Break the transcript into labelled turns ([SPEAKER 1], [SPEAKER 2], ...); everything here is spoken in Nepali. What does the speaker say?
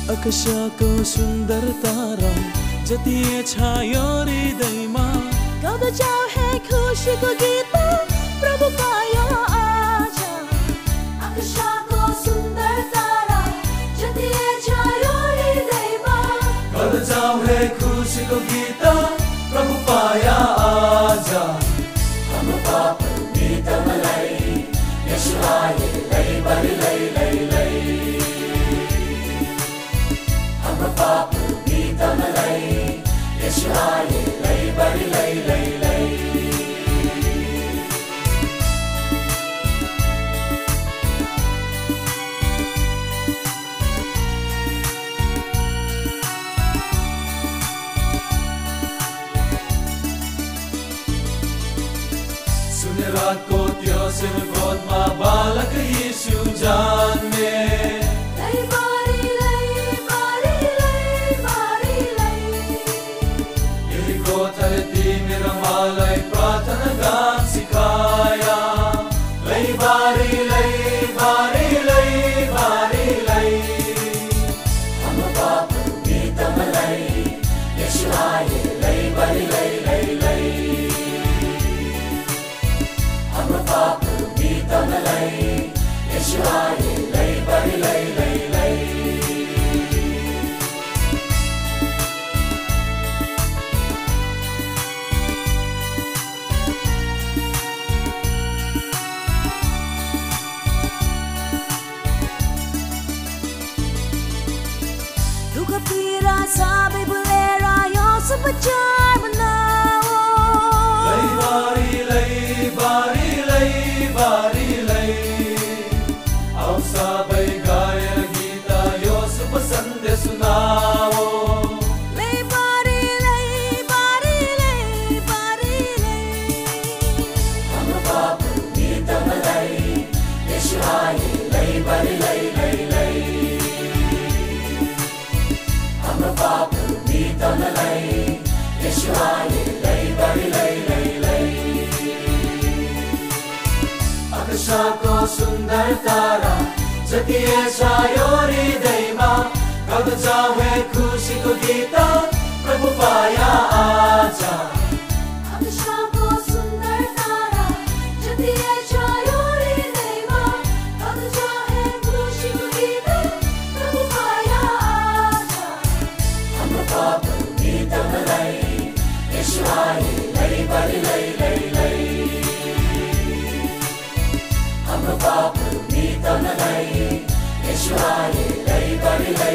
[SPEAKER 1] आकाशको सुन्दर तारा जति छायो हृदयमा
[SPEAKER 2] गाउँदा जाऊ हे खुसीको गीत प्रभु पायो आज। आकाशको सुन्दर तारा जति छायो हृदयमा
[SPEAKER 1] गाउँदा जाऊ हे खुसीको गीत प्रभु पाया आज।
[SPEAKER 2] हाम्रो पापहरू मेटाउनलाई यसो आए लैबरी लै हाम्रो पापहरू मेटाउनलाई यसो आए लैबरी लै।
[SPEAKER 1] रातको त्यो सिलगोदमा बालक यीशु जन्मे। यही गोथले तिमी र मलाई प्रार्थना गान सिकाया। लैबारी
[SPEAKER 2] हाम्रो पापहरू मेटाउनलाई यसो आए लैबारी लै। हाम्रो पापहरू मेटाउनलाई यसो आए लैबरी लै। दुःख पीडा सबै भुलेर यो सुसमाचार बनाऊ।
[SPEAKER 1] आऊ सबै गाएर गीत यो शुभ सन्देश सुनाओ।
[SPEAKER 2] हाम्रो पापहरू मेटाउनलाई यसो आए लैबरी लै। हाम्रो पापहरू मेटाउनलाई यसो आए लैबरी लै।
[SPEAKER 1] आकाशको सुन्दर तारा जति छायो हृदयमा गाउँदा जाऊ हे खुसीको गीत प्रभु पाया आज।
[SPEAKER 2] आकाशको सुन्दर तारा जति छायो हृदयमा गाउँदा जाऊ हे खुसीको गीत प्रभु पाया आज। हाम्रो पापहरू मेटाउनलाई यसो आए लैबरी लै। हाम्रो पापहरू मेटाउनलाई यसो आए लैबरी लै।